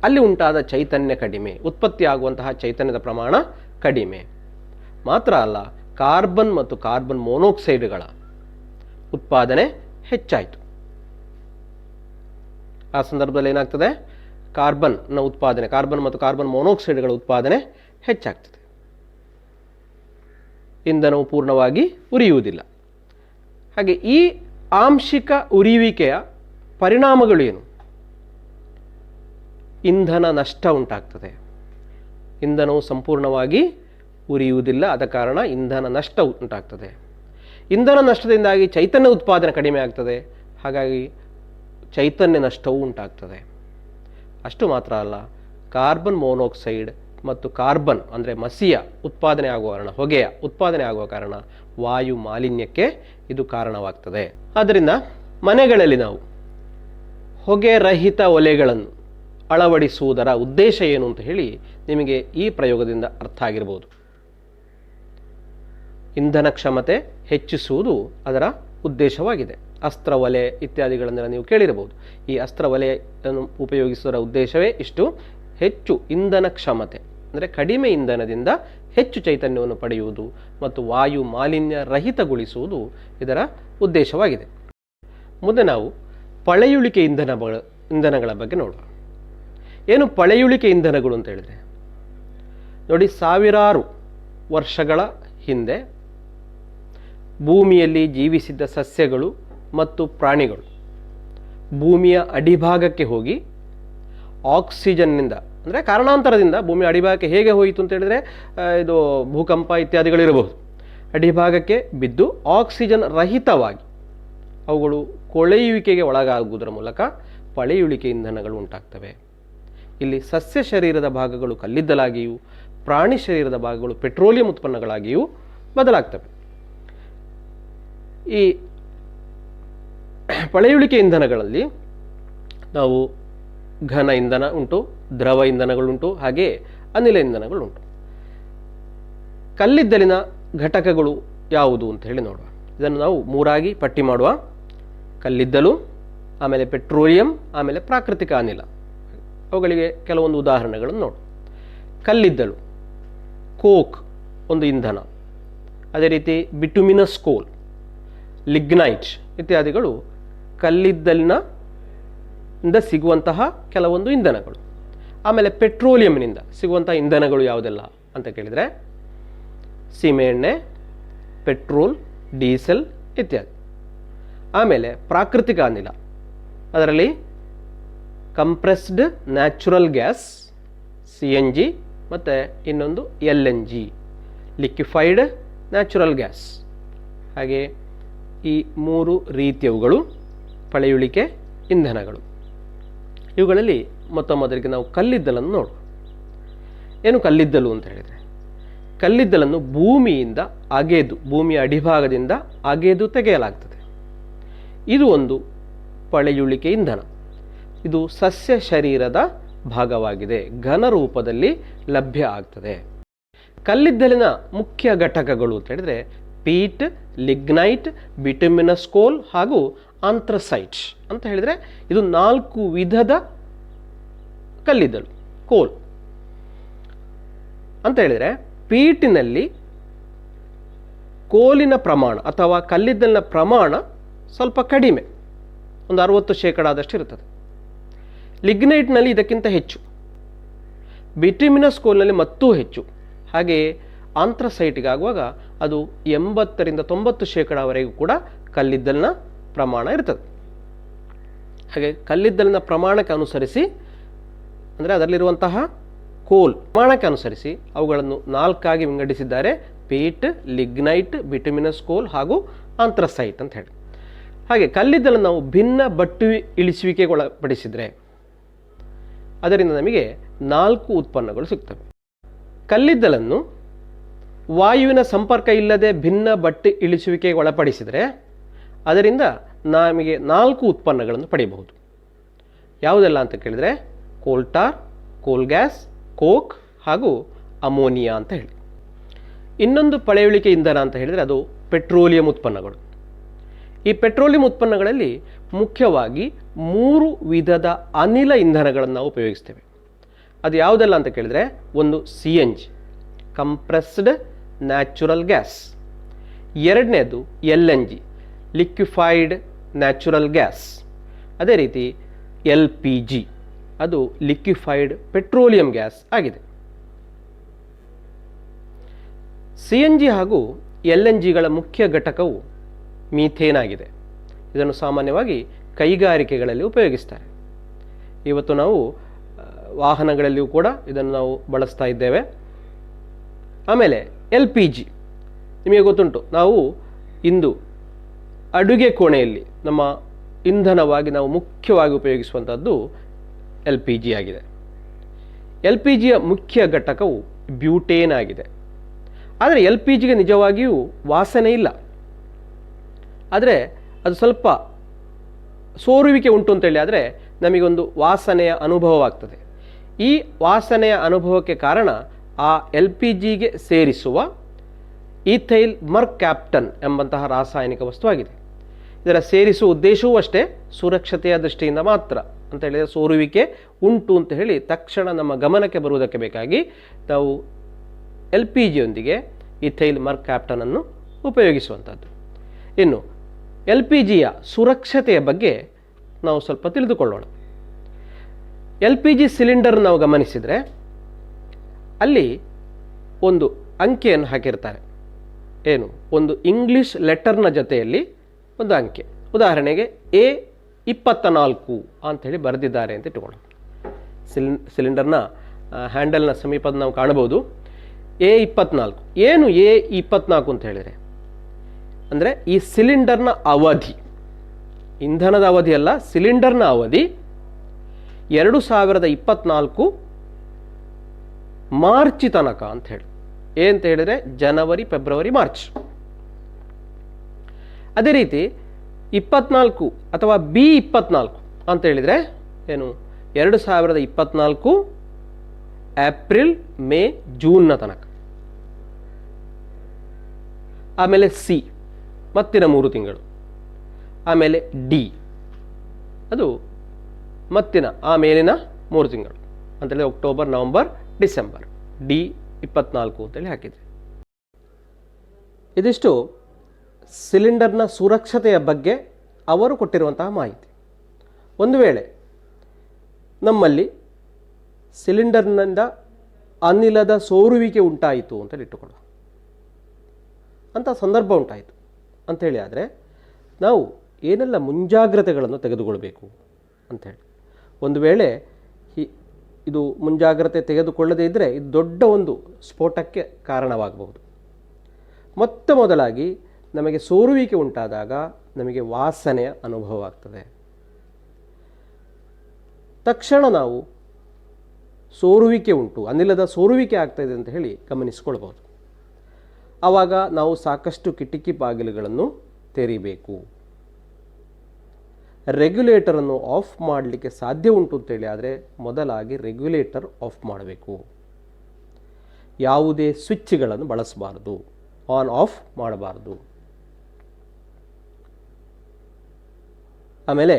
ಅಲ್ಲಿ ಉಂಟಾದ ಚೈತನ್ಯ ಕಡಿಮೆ, ಉತ್ಪತ್ತಿಯಾಗುವಂತಹ ಚೈತನ್ಯದ ಪ್ರಮಾಣ ಕಡಿಮೆ. ಮಾತ್ರ ಅಲ್ಲ, ಕಾರ್ಬನ್ ಮತ್ತು ಕಾರ್ಬನ್ ಮೊನಾಕ್ಸೈಡ್ಗಳ ಉತ್ಪಾದನೆ ಹೆಚ್ಚಾಯಿತು. ಆ ಸಂದರ್ಭದಲ್ಲಿ ಏನಾಗ್ತದೆ? ಕಾರ್ಬನ್ನ ಉತ್ಪಾದನೆ, ಕಾರ್ಬನ್ ಮತ್ತು ಕಾರ್ಬನ್ ಮೊನಾಕ್ಸೈಡ್ಗಳ ಉತ್ಪಾದನೆ ಹೆಚ್ಚಾಗ್ತದೆ. ಇಂಧನವು ಪೂರ್ಣವಾಗಿ ಉರಿಯುವುದಿಲ್ಲ. ಹಾಗೆ ಈ ಆಂಶಿಕ ಉರಿಯುವಿಕೆಯ ಪರಿಣಾಮಗಳು ಏನು? ಇಂಧನ ನಷ್ಟ ಉಂಟಾಗ್ತದೆ. ಇಂಧನವು ಸಂಪೂರ್ಣವಾಗಿ ಉರಿಯುವುದಿಲ್ಲ, ಆದ ಕಾರಣ ಇಂಧನ ನಷ್ಟ ಉಂಟಾಗ್ತದೆ. ಇಂಧನ ನಷ್ಟದಿಂದಾಗಿ ಚೈತನ್ಯ ಉತ್ಪಾದನೆ ಕಡಿಮೆ ಆಗ್ತದೆ, ಹಾಗಾಗಿ ಚೈತನ್ಯ ನಷ್ಟವೂ ಉಂಟಾಗ್ತದೆ. ಅಷ್ಟು ಮಾತ್ರ ಅಲ್ಲ, ಕಾರ್ಬನ್ ಮೊನಾಕ್ಸೈಡ್ ಮತ್ತು ಕಾರ್ಬನ್ ಅಂದರೆ ಮಸಿಯ ಉತ್ಪಾದನೆ ಆಗುವ ಕಾರಣ, ಹೊಗೆಯ ಉತ್ಪಾದನೆ ಆಗುವ ಕಾರಣ ವಾಯು ಮಾಲಿನ್ಯಕ್ಕೆ ಇದು ಕಾರಣವಾಗ್ತದೆ. ಆದ್ದರಿಂದ ಮನೆಗಳಲ್ಲಿ ನಾವು ಹೊಗೆ ರಹಿತ ಒಲೆಗಳನ್ನು ಅಳವಡಿಸುವುದರ ಉದ್ದೇಶ ಏನು ಅಂತ ಹೇಳಿ ನಿಮಗೆ ಈ ಪ್ರಯೋಗದಿಂದ ಅರ್ಥ ಆಗಿರಬಹುದು. ಇಂಧನ ಕ್ಷಮತೆ ಹೆಚ್ಚಿಸುವುದು ಅದರ ಉದ್ದೇಶವಾಗಿದೆ. ಅಸ್ತ್ರ ಒಲೆ ಇತ್ಯಾದಿಗಳನ್ನೆಲ್ಲ ನೀವು ಕೇಳಿರಬಹುದು. ಈ ಅಸ್ತ್ರ ಒಲೆಯನ್ನು ಉಪಯೋಗಿಸುವುದರ ಉದ್ದೇಶವೇ ಇಷ್ಟು, ಹೆಚ್ಚು ಇಂಧನ ಕ್ಷಮತೆ ಅಂದರೆ ಕಡಿಮೆ ಇಂಧನದಿಂದ ಹೆಚ್ಚು ಚೈತನ್ಯವನ್ನು ಪಡೆಯುವುದು ಮತ್ತು ವಾಯು ಮಾಲಿನ್ಯ ರಹಿತಗೊಳಿಸುವುದು ಇದರ ಉದ್ದೇಶವಾಗಿದೆ. ಮುಂದೆ ನಾವು ಪಳೆಯುಳಿಕೆ ಇಂಧನಗಳ ಬಗ್ಗೆ ನೋಡುವ. ಏನು ಪಳೆಯುಳಿಕೆ ಇಂಧನಗಳು ಅಂತ ಹೇಳಿದರೆ ನೋಡಿ, ಸಾವಿರಾರು ವರ್ಷಗಳ ಹಿಂದೆ ಭೂಮಿಯಲ್ಲಿ ಜೀವಿಸಿದ್ದ ಸಸ್ಯಗಳು ಮತ್ತು ಪ್ರಾಣಿಗಳು ಭೂಮಿಯ ಅಡಿಭಾಗಕ್ಕೆ ಹೋಗಿ ಆಕ್ಸಿಜನ್ನಿಂದ, ಅಂದರೆ ಕಾರಣಾಂತರದಿಂದ ಭೂಮಿ ಅಡಿಭಾಗಕ್ಕೆ ಹೇಗೆ ಹೋಯಿತು ಅಂತ ಹೇಳಿದರೆ ಇದು ಭೂಕಂಪ ಇತ್ಯಾದಿಗಳಿರಬಹುದು. ಅಡಿಭಾಗಕ್ಕೆ ಬಿದ್ದು ಆಕ್ಸಿಜನ್ ರಹಿತವಾಗಿ ಅವುಗಳು ಕೊಳೆಯುವಿಕೆಗೆ ಒಳಗಾಗುವುದರ ಮೂಲಕ ಪಳೆಯುಳಿಕೆ ಇಂಧನಗಳು ಉಂಟಾಗ್ತವೆ. ಇಲ್ಲಿ ಸಸ್ಯ ಶರೀರದ ಭಾಗಗಳು ಕಲ್ಲಿದ್ದಲಾಗಿಯೂ ಪ್ರಾಣಿ ಶರೀರದ ಭಾಗಗಳು ಪೆಟ್ರೋಲಿಯಂ ಉತ್ಪನ್ನಗಳಾಗಿಯೂ ಬದಲಾಗ್ತವೆ. ಈ ಪಳೆಯುಳಿಕೆ ಇಂಧನಗಳಲ್ಲಿ ನಾವು ಘನ ಇಂಧನ ಉಂಟು, ದ್ರವ ಇಂಧನಗಳುಂಟು, ಹಾಗೆ ಅನಿಲ ಇಂಧನಗಳುಂಟು. ಕಲ್ಲಿದ್ದಲಿನ ಘಟಕಗಳು ಯಾವುದು ಅಂತ ಹೇಳಿ ನೋಡುವ. ಇದನ್ನು ನಾವು ಮೂರಾಗಿ ಪಟ್ಟಿ ಮಾಡುವ. ಕಲ್ಲಿದ್ದಲು, ಆಮೇಲೆ ಪೆಟ್ರೋಲಿಯಂ, ಆಮೇಲೆ ಪ್ರಾಕೃತಿಕ ಅನಿಲ. ಅವುಗಳಿಗೆ ಕೆಲವೊಂದು ಉದಾಹರಣೆಗಳನ್ನು ನೋಡು. ಕಲ್ಲಿದ್ದಲು, ಕೋಕ್ ಒಂದು ಇಂಧನ, ಅದೇ ರೀತಿ ಬಿಟುಮಿನಸ್ ಕೋಲ್, ಲಿಗ್ನೈಟ್ ಇತ್ಯಾದಿಗಳು ಕಲ್ಲಿದ್ದಲಿನಿಂದ ಸಿಗುವಂತಹ ಕೆಲವೊಂದು ಇಂಧನಗಳು. ಆಮೇಲೆ ಪೆಟ್ರೋಲಿಯಂನಿಂದ ಸಿಗುವಂತಹ ಇಂಧನಗಳು ಯಾವುದೆಲ್ಲ ಅಂತ ಕೇಳಿದರೆ ಸೀಮೆಎಣ್ಣೆ, ಪೆಟ್ರೋಲ್, ಡೀಸೆಲ್ ಇತ್ಯಾದಿ. ಆಮೇಲೆ ಪ್ರಾಕೃತಿಕ ಅನಿಲ, ಅದರಲ್ಲಿ ಕಂಪ್ರೆಸ್ಡ್ ನ್ಯಾಚುರಲ್ ಗ್ಯಾಸ್ CNG ಮತ್ತು ಇನ್ನೊಂದು LNG ಲಿಕ್ವಿಫೈಡ್ ನ್ಯಾಚುರಲ್ ಗ್ಯಾಸ್. ಹಾಗೆ ಈ ಮೂರು ರೀತಿಯವುಗಳು ಪಳೆಯುಳಿಕೆ ಇಂಧನಗಳು. ಇವುಗಳಲ್ಲಿ ಮೊದಲಿಗೆ ನಾವು ಕಲ್ಲಿದ್ದಲನ್ನು ನೋಡುವ. ಏನು ಕಲ್ಲಿದ್ದಲು ಅಂತ ಹೇಳಿದರೆ, ಕಲ್ಲಿದ್ದಲನ್ನು ಭೂಮಿಯಿಂದ ಅಗೆದು, ಭೂಮಿಯ ಅಡಿಭಾಗದಿಂದ ಅಗೆದು ತೆಗೆಯಲಾಗ್ತದೆ. ಇದು ಒಂದು ಪಳೆಯುಳಿಕೆ ಇಂಧನ. ಇದು ಸಸ್ಯ ಶರೀರದ ಭಾಗವಾಗಿದೆ, ಘನ ರೂಪದಲ್ಲಿ ಲಭ್ಯ ಆಗ್ತದೆ. ಕಲ್ಲಿದ್ದಲಿನ ಮುಖ್ಯ ಘಟಕಗಳು ಅಂತ ಹೇಳಿದರೆ ಪೀಟ್, ಲಿಗ್ನೈಟ್, ಬಿಟುಮಿನಸ್ ಕೋಲ್ ಹಾಗೂ ಆಂಥ್ರಸೈಟ್ ಅಂತ ಹೇಳಿದರೆ ಇದು 4 ವಿಧದ ಕಲ್ಲಿದ್ದಲು, ಕೋಲ್ ಅಂತ ಹೇಳಿದರೆ ಪೀಟಿನಲ್ಲಿ ಕೋಲಿನ ಪ್ರಮಾಣ ಅಥವಾ ಕಲ್ಲಿದ್ದಲಿನ ಪ್ರಮಾಣ ಸ್ವಲ್ಪ ಕಡಿಮೆ, ಒಂದು 60% ಆದಷ್ಟು ಇರುತ್ತದೆ. ಲಿಗ್ನೈಟ್ನಲ್ಲಿ ಇದಕ್ಕಿಂತ ಹೆಚ್ಚು, ಬಿಟುಮಿನಸ್ ಕೋಲ್ನಲ್ಲಿ ಮತ್ತೂ ಹೆಚ್ಚು. ಹಾಗೆಯೇ ಆಂಥ್ರಸೈಟ್ಗೆ ಆಗುವಾಗ ಅದು 80ರಿಂದ 90% ಕೂಡ ಕಲ್ಲಿದ್ದಲಿನ ಪ್ರಮಾಣ ಇರ್ತದೆ. ಹಾಗೆ ಕಲ್ಲಿದ್ದಲಿನ ಪ್ರಮಾಣಕ್ಕೆ ಅನುಸರಿಸಿ, ಅಂದರೆ ಅದರಲ್ಲಿರುವಂತಹ ಕೋಲ್ ಪ್ರಮಾಣಕ್ಕೆ ಅನುಸರಿಸಿ ಅವುಗಳನ್ನು 4 ವಿಂಗಡಿಸಿದ್ದಾರೆ: ಪೀಟ್, ಲಿಗ್ನೈಟ್, ಬಿಟುಮಿನಸ್ ಕೋಲ್ ಹಾಗೂ ಆಂಥ್ರಸೈಟ್ ಅಂತ ಹೇಳಿ. ಹಾಗೆ ಕಲ್ಲಿದ್ದಲನ್ನು ನಾವು ಭಿನ್ನ ಬಟ್ಟು ಇಳಿಸುವಿಕೆಗೆ ಒಳಪಡಿಸಿದರೆ ಅದರಿಂದ ನಮಗೆ 4 ಉತ್ಪನ್ನಗಳು ಸಿಗ್ತವೆ. ಕಲ್ಲಿದ್ದಲನ್ನು ವಾಯುವಿನ ಸಂಪರ್ಕ ಇಲ್ಲದೆ ಭಿನ್ನ ಬಟ್ಟು ಇಳಿಸುವಿಕೆಗೆ ಒಳಪಡಿಸಿದರೆ ಅದರಿಂದ ನಮಗೆ 4 ಉತ್ಪನ್ನಗಳನ್ನು ಪಡೆಯಬಹುದು. ಯಾವುದೆಲ್ಲ ಅಂತ ಕೇಳಿದರೆ ಕೋಲ್ಟಾರ್, ಕೋಲ್ ಗ್ಯಾಸ್, ಕೋಕ್ ಹಾಗೂ ಅಮೋನಿಯಾ ಅಂತ ಹೇಳಿ. ಇನ್ನೊಂದು ಪಳೆಯುಳಿಕೆ ಇಂಧನ ಅಂತ ಹೇಳಿದರೆ ಅದು ಪೆಟ್ರೋಲಿಯಂ ಉತ್ಪನ್ನಗಳು. ಈ ಪೆಟ್ರೋಲಿಯಂ ಉತ್ಪನ್ನಗಳಲ್ಲಿ ಮುಖ್ಯವಾಗಿ 3 ವಿಧದ ಅನಿಲ ಇಂಧನಗಳನ್ನು ನಾವು ಉಪಯೋಗಿಸ್ತೇವೆ. ಅದು ಯಾವುದೆಲ್ಲ ಅಂತ ಕೇಳಿದರೆ, ಒಂದು CNG ಕಂಪ್ರೆಸ್ಡ್ ನ್ಯಾಚುರಲ್ ಗ್ಯಾಸ್, ಎರಡನೇದು LNG ಲಿಕ್ವಿಫೈಡ್ ನ್ಯಾಚುರಲ್ ಗ್ಯಾಸ್, ಅದೇ ರೀತಿ LPG ಅದು ಲಿಕ್ವಿಫೈಡ್ ಪೆಟ್ರೋಲಿಯಂ ಗ್ಯಾಸ್ ಆಗಿದೆ. CNG ಹಾಗೂ LNGಗಳ ಮುಖ್ಯ ಘಟಕವು ಮೀಥೇನ್ ಆಗಿದೆ. ಇದನ್ನು ಸಾಮಾನ್ಯವಾಗಿ ಕೈಗಾರಿಕೆಗಳಲ್ಲಿ ಉಪಯೋಗಿಸ್ತಾರೆ. ಇವತ್ತು ನಾವು ವಾಹನಗಳಲ್ಲಿಯೂ ಕೂಡ ಇದನ್ನು ನಾವು ಬಳಸ್ತಾ ಇದ್ದೇವೆ. ಆಮೇಲೆ LPG ನಿಮಗೆ ಗೊತ್ತುಂಟು, ನಾವು ಇಂದು ಅಡುಗೆ ಕೋಣೆಯಲ್ಲಿ ನಮ್ಮ ಇಂಧನವಾಗಿ ನಾವು ಮುಖ್ಯವಾಗಿ ಉಪಯೋಗಿಸುವಂಥದ್ದು LPG ಆಗಿದೆ. LPGಯ ಮುಖ್ಯ ಘಟಕವು ಬ್ಯೂಟೇನ್ ಆಗಿದೆ. ಆದರೆ LPGಗೆ ನಿಜವಾಗಿಯೂ ವಾಸನೆ ಇಲ್ಲ, ಆದರೆ ಅದು ಸ್ವಲ್ಪ ಸೋರುವಿಕೆ ಉಂಟು ಅಂತೇಳಿ ಆದರೆ ನಮಗೊಂದು ವಾಸನೆಯ ಅನುಭವವಾಗ್ತದೆ. ಈ ವಾಸನೆಯ ಅನುಭವಕ್ಕೆ ಕಾರಣ ಆ LPGಗೆ ಸೇರಿಸುವ ಈಥೈಲ್ ಮರ್ಕ್ಯಾಪ್ಟನ್ ಎಂಬಂತಹ ರಾಸಾಯನಿಕ ವಸ್ತುವಾಗಿದೆ. ಇದರ ಸೇರಿಸುವ ಉದ್ದೇಶವೂ ಅಷ್ಟೇ ಸುರಕ್ಷತೆಯ ದೃಷ್ಟಿಯಿಂದ ಮಾತ್ರ ಅಂತ ಹೇಳಿದರೆ ಸೋರುವಿಕೆ ಉಂಟು ಅಂತ ಹೇಳಿ ತಕ್ಷಣ ನಮ್ಮ ಗಮನಕ್ಕೆ ಬರುವುದಕ್ಕೆ ಬೇಕಾಗಿ ನಾವು LPGಯೊಂದಿಗೆ ಈಥೈಲ್ ಮರ್ಕ್ಯಾಪ್ಟನನ್ನು ಉಪಯೋಗಿಸುವಂಥದ್ದು. ಇನ್ನು LPGಯ ಸುರಕ್ಷತೆಯ ಬಗ್ಗೆ ನಾವು ಸ್ವಲ್ಪ ತಿಳಿದುಕೊಳ್ಳೋಣ. LPG ಸಿಲಿಂಡರ್ ನಾವು ಗಮನಿಸಿದರೆ ಅಲ್ಲಿ ಒಂದು ಅಂಕೆಯನ್ನು ಹಾಕಿರ್ತಾರೆ. ಏನು? ಒಂದು ಇಂಗ್ಲಿಷ್ ಲೆಟರ್ನ ಜೊತೆಯಲ್ಲಿ ಒಂದು ಅಂಕೆ. ಉದಾಹರಣೆಗೆ A24 ಅಂಥೇಳಿ ಬರೆದಿದ್ದಾರೆ ಅಂತ ಇಟ್ಕೊಳ್ಳೋಣ. ಸಿಲಿಂಡರ್ನ ಹ್ಯಾಂಡಲ್ನ ಸಮೀಪದ ನಾವು ಕಾಣಬಹುದು. A24 ಏನು A24 ಅಂತ ಹೇಳಿದರೆ ಅಂದರೆ ಈ ಸಿಲಿಂಡರ್ನ ಅವಧಿ, ಇಂಧನದ ಅವಧಿ ಅಲ್ಲ, ಸಿಲಿಂಡರ್ನ ಅವಧಿ 2024 ಮಾರ್ಚ್ ತನಕ ಅಂತ ಹೇಳಿ. ಏನಂತ ಹೇಳಿದರೆ ಜನವರಿ, ಫೆಬ್ರವರಿ, ಮಾರ್ಚ್. ಅದೇ ರೀತಿ 24 ಅಥವಾ B24 ಅಂತ ಹೇಳಿದರೆ ಏನು, 2024 ಏಪ್ರಿಲ್, ಮೇ, ಜೂನ್ನ ತನಕ. ಆಮೇಲೆ ಸಿ ಮತ್ತಿನ 3 ತಿಂಗಳು. ಆಮೇಲೆ ಡಿ ಅದು ಮತ್ತಿನ ಆ ಮೇಲಿನ 3 ತಿಂಗಳು ಅಂತೇಳಿ ಅಕ್ಟೋಬರ್, ನವೆಂಬರ್, ಡಿಸೆಂಬರ್. D24 ಅಂತೇಳಿ ಹಾಕಿದೆ. ಇದಿಷ್ಟು ಸಿಲಿಂಡರ್ನ ಸುರಕ್ಷತೆಯ ಬಗ್ಗೆ ಅವರು ಕೊಟ್ಟಿರುವಂತಹ ಮಾಹಿತಿ. ಒಂದು ವೇಳೆ ನಮ್ಮಲ್ಲಿ ಸಿಲಿಂಡರ್ನಿಂದ ಅನಿಲದ ಸೋರುವಿಕೆ ಉಂಟಾಯಿತು ಅಂತ ಇಟ್ಟುಕೊಳ್ಳುವ, ಅಂಥ ಸಂದರ್ಭ ಉಂಟಾಯಿತು ಅಂಥೇಳಿ ಆದರೆ ನಾವು ಏನೆಲ್ಲ ಮುಂಜಾಗ್ರತೆಗಳನ್ನು ತೆಗೆದುಕೊಳ್ಬೇಕು ಅಂಥೇಳಿ. ಒಂದು ವೇಳೆ ಇದು ಮುಂಜಾಗ್ರತೆ ತೆಗೆದುಕೊಳ್ಳದೇ ಇದ್ದರೆ ಇದು ದೊಡ್ಡ ಒಂದು ಸ್ಫೋಟಕ್ಕೆ ಕಾರಣವಾಗಬಹುದು. ಮೊತ್ತ ಮೊದಲಾಗಿ ನಮಗೆ ಸೋರುವಿಕೆ ಉಂಟಾದಾಗ ನಮಗೆ ವಾಸನೆಯ ಅನುಭವ ಆಗ್ತದೆ. ತಕ್ಷಣ ನಾವು ಸೋರುವಿಕೆ ಉಂಟು, ಅನಿಲದ ಸೋರುವಿಕೆ ಆಗ್ತಾಯಿದೆ ಅಂತ ಹೇಳಿ ಗಮನಿಸಿಕೊಳ್ಬೋದು. ಆವಾಗ ನಾವು ಸಾಕಷ್ಟು ಕಿಟಕಿ ಬಾಗಿಲುಗಳನ್ನು ತೆರೀಬೇಕು. ರೆಗ್ಯುಲೇಟರನ್ನು ಆಫ್ ಮಾಡಲಿಕ್ಕೆ ಸಾಧ್ಯ ಉಂಟು ಅಂತೇಳಿ ಆದರೆ ಮೊದಲಾಗಿ ರೆಗ್ಯುಲೇಟರ್ ಆಫ್ ಮಾಡಬೇಕು. ಯಾವುದೇ ಸ್ವಿಚ್ಗಳನ್ನು ಬಳಸಬಾರದು, ಆನ್ ಆಫ್ ಮಾಡಬಾರದು. ಆಮೇಲೆ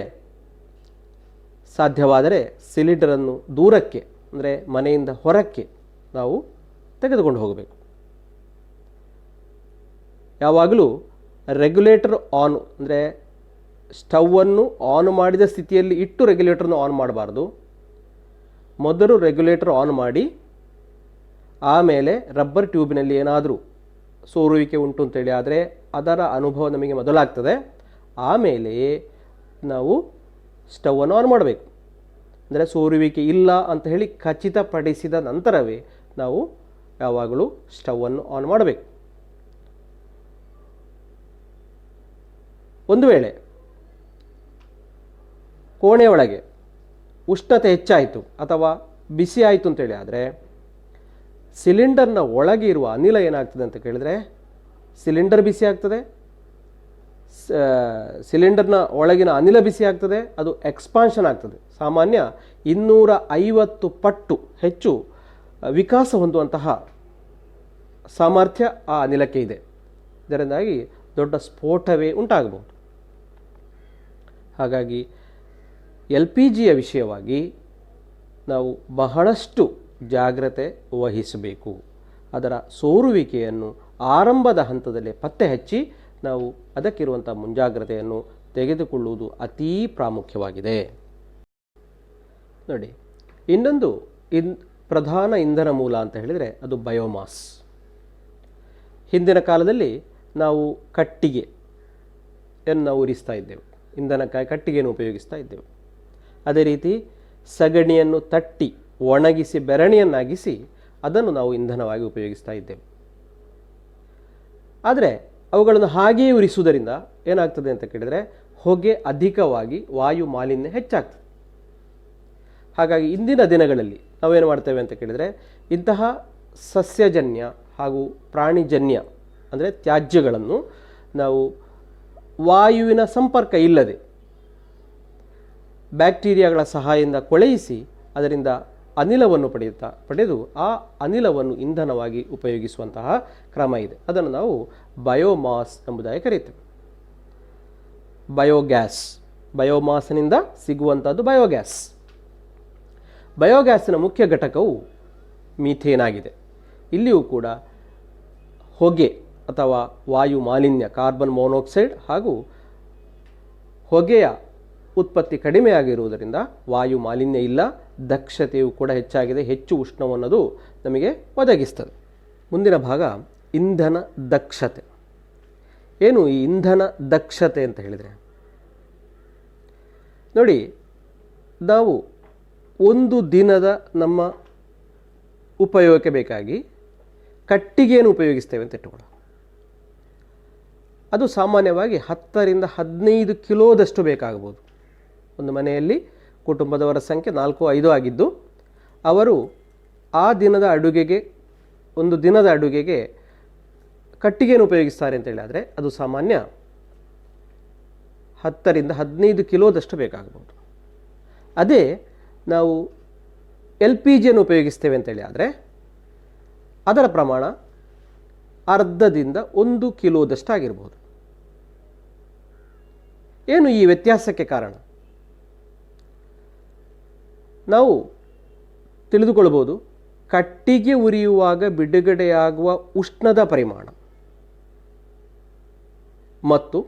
ಸಾಧ್ಯವಾದರೆ ಸಿಲಿಂಡರನ್ನು ದೂರಕ್ಕೆ ಅಂದರೆ ಮನೆಯಿಂದ ಹೊರಕ್ಕೆ ನಾವು ತೆಗೆದುಕೊಂಡು ಹೋಗಬೇಕು. ಯಾವಾಗಲೂ ರೆಗ್ಯುಲೇಟರ್ ಆನ್ ಅಂದರೆ ಸ್ಟವನ್ನು ಆನ್ ಮಾಡಿದ ಸ್ಥಿತಿಯಲ್ಲಿ ಇಟ್ಟು ರೆಗ್ಯುಲೇಟರ್ನ ಆನ್ ಮಾಡಬಾರ್ದು. ಮೊದಲು ರೆಗ್ಯುಲೇಟರ್ ಆನ್ ಮಾಡಿ ಆಮೇಲೆ ರಬ್ಬರ್ ಟ್ಯೂಬ್ನಲ್ಲಿ ಏನಾದರೂ ಸೋರುವಿಕೆ ಉಂಟು ಅಂತೇಳಿ ಆದರೆ ಅದರ ಅನುಭವ ನಮಗೆ ಮೊದಲಾಗ್ತದೆ. ಆಮೇಲೆ ನಾವು ಸ್ಟವನ್ನು ಆನ್ ಮಾಡಬೇಕು. ಅಂದರೆ ಸೋರುವಿಕೆ ಇಲ್ಲ ಅಂತ ಹೇಳಿ ಖಚಿತಪಡಿಸಿದ ನಂತರವೇ ನಾವು ಯಾವಾಗಲೂ ಸ್ಟವನ್ನು ಆನ್ ಮಾಡಬೇಕು. ಒಂದು ವೇಳೆ ಕೋಣೆಯೊಳಗೆ ಉಷ್ಣತೆ ಹೆಚ್ಚಾಯಿತು ಅಥವಾ ಬಿಸಿ ಆಯಿತು ಅಂತೇಳಿ ಆದರೆ ಸಿಲಿಂಡರ್ನ ಒಳಗೆ ಇರುವ ಅನಿಲ ಏನಾಗ್ತದೆ ಅಂತ ಕೇಳಿದರೆ ಸಿಲಿಂಡರ್ ಬಿಸಿ ಆಗ್ತದೆ, ಸಿಲಿಂಡರ್ನ ಒಳಗಿನ ಅನಿಲ ಬಿಸಿ ಆಗ್ತದೆ, ಅದು ಎಕ್ಸ್ಪಾನ್ಷನ್ ಆಗ್ತದೆ. ಸಾಮಾನ್ಯ 250 ಪಟ್ಟು ಹೆಚ್ಚು ವಿಕಾಸ ಹೊಂದುವಂತಹ ಸಾಮರ್ಥ್ಯ ಆ ಅನಿಲಕ್ಕೆ ಇದೆ. ಇದರಿಂದಾಗಿ ದೊಡ್ಡ ಸ್ಫೋಟವೇ ಉಂಟಾಗಬಹುದು. ಹಾಗಾಗಿ LPGಯ ವಿಷಯವಾಗಿ ನಾವು ಬಹಳಷ್ಟು ಜಾಗ್ರತೆ ವಹಿಸಬೇಕು. ಅದರ ಸೋರುವಿಕೆಯನ್ನು ಆರಂಭದ ಹಂತದಲ್ಲೇ ಪತ್ತೆ ಹಚ್ಚಿ ನಾವು ಅದಕ್ಕಿರುವಂಥ ಮುಂಜಾಗ್ರತೆಯನ್ನು ತೆಗೆದುಕೊಳ್ಳುವುದು ಅತೀ ಪ್ರಾಮುಖ್ಯವಾಗಿದೆ. ನೋಡಿ, ಇನ್ನೊಂದು ಪ್ರಧಾನ ಇಂಧನ ಮೂಲ ಅಂತ ಹೇಳಿದರೆ ಅದು ಬಯೋಮಾಸ್. ಹಿಂದಿನ ಕಾಲದಲ್ಲಿ ನಾವು ಕಟ್ಟಿಗೆಯನ್ನು ಉರಿಸ್ತಾ ಇದ್ದೆವು, ಇಂಧನಕ್ಕಾಗಿ ಕಟ್ಟಿಗೆಯನ್ನು ಉಪಯೋಗಿಸ್ತಾ ಇದ್ದೆವು. ಅದೇ ರೀತಿ ಸಗಣಿಯನ್ನು ತಟ್ಟಿ ಒಣಗಿಸಿ ಬೆರಣಿಯನ್ನಾಗಿಸಿ ಅದನ್ನು ನಾವು ಇಂಧನವಾಗಿ ಉಪಯೋಗಿಸ್ತಾ ಇದ್ದೆವು. ಆದರೆ ಅವುಗಳನ್ನು ಹಾಗೆಯೇ ಉರಿಸುವುದರಿಂದ ಏನಾಗ್ತದೆ ಅಂತ ಕೇಳಿದರೆ ಹೊಗೆ ಅಧಿಕವಾಗಿ ವಾಯು ಮಾಲಿನ್ಯ ಹೆಚ್ಚಾಗ್ತದೆ. ಹಾಗಾಗಿ ಇಂದಿನ ದಿನಗಳಲ್ಲಿ ನಾವೇನು ಮಾಡ್ತೇವೆ ಅಂತ ಕೇಳಿದರೆ ಇಂತಹ ಸಸ್ಯಜನ್ಯ ಹಾಗೂ ಪ್ರಾಣಿಜನ್ಯ ಅಂದರೆ ತ್ಯಾಜ್ಯಗಳನ್ನು ನಾವು ವಾಯುವಿನ ಸಂಪರ್ಕ ಇಲ್ಲದೆ ಬ್ಯಾಕ್ಟೀರಿಯಾಗಳ ಸಹಾಯದಿಂದ ಕೊಳೆಯಿಸಿ ಅದರಿಂದ ಅನಿಲವನ್ನು ಪಡೆದು ಆ ಅನಿಲವನ್ನು ಇಂಧನವಾಗಿ ಉಪಯೋಗಿಸುವಂತಹ ಕ್ರಮ ಇದೆ. ಅದನ್ನು ನಾವು ಬಯೋಮಾಸ್ ಎಂಬುದಾಗಿ ಕರೀತೇವೆ. ಬಯೋಗ್ಯಾಸ್, ಬಯೋಮಾಸ್ನಿಂದ ಸಿಗುವಂಥದ್ದು ಬಯೋಗ್ಯಾಸ್. ಬಯೋಗ್ಯಾಸಿನ ಮುಖ್ಯ ಘಟಕವು ಮೀಥೇನ್ ಆಗಿದೆ. ಇಲ್ಲಿಯೂ ಕೂಡ ಹೊಗೆ ಅಥವಾ ವಾಯು ಮಾಲಿನ್ಯ, ಕಾರ್ಬನ್ ಮೊನಾಕ್ಸೈಡ್ ಹಾಗೂ ಹೊಗೆಯ ಉತ್ಪತ್ತಿ ಕಡಿಮೆಯಾಗಿರುವುದರಿಂದ ವಾಯು ಮಾಲಿನ್ಯ ಇಲ್ಲ, ದಕ್ಷತೆಯು ಕೂಡ ಹೆಚ್ಚಾಗಿದೆ, ಹೆಚ್ಚು ಉಷ್ಣವನ್ನದು ನಮಗೆ ಒದಗಿಸ್ತದೆ. ಮುಂದಿನ ಭಾಗ ಇಂಧನ ದಕ್ಷತೆ. ಏನು ಈ ಇಂಧನ ದಕ್ಷತೆ ಅಂತ ಹೇಳಿದರೆ, ನೋಡಿ, ನಾವು ಒಂದು ದಿನದ ನಮ್ಮ ಉಪಯೋಗಕ್ಕೆ ಬೇಕಾಗಿ ಕಟ್ಟಿಗೆಯನ್ನು ಉಪಯೋಗಿಸ್ತೇವೆ ಅಂತ ಇಟ್ಟುಕೊಳ್ಳೋಣ. ಅದು ಸಾಮಾನ್ಯವಾಗಿ 10ರಿಂದ 15 ಕಿಲೋದಷ್ಟು ಬೇಕಾಗಬಹುದು. ಒಂದು ಮನೆಯಲ್ಲಿ ಕುಟುಂಬದವರ ಸಂಖ್ಯೆ 4-5 ಆಗಿದ್ದು ಅವರು ಆ ದಿನದ ಅಡುಗೆಗೆ, ಒಂದು ದಿನದ ಅಡುಗೆಗೆ ಕಟ್ಟಿಗೆಯನ್ನು ಉಪಯೋಗಿಸ್ತಾರೆ ಅಂತೇಳಿ ಆದರೆ ಅದು ಸಾಮಾನ್ಯ 10ರಿಂದ 15 ಕಿಲೋದಷ್ಟು ಬೇಕಾಗಬಹುದು. ಅದೇ ನಾವು LPGಯನ್ನು ಉಪಯೋಗಿಸ್ತೇವೆ ಅಂತೇಳಿ ಆದರೆ ಅದರ ಪ್ರಮಾಣ ಅರ್ಧದಿಂದ 1 ಕಿಲೋದಷ್ಟು ಆಗಿರ್ಬೋದು. ಏನು ಈ ವ್ಯತ್ಯಾಸಕ್ಕೆ ಕಾರಣ? ನಾವು ತಿಳಿದುಕೊಳ್ಳಬಹುದು. ಕಟ್ಟಿಗೆ ಉರಿಯುವಾಗ ಬಿಡುಗಡೆಯಾಗುವ ಉಷ್ಣದ ಪರಿಮಾಣ ಮತ್ತು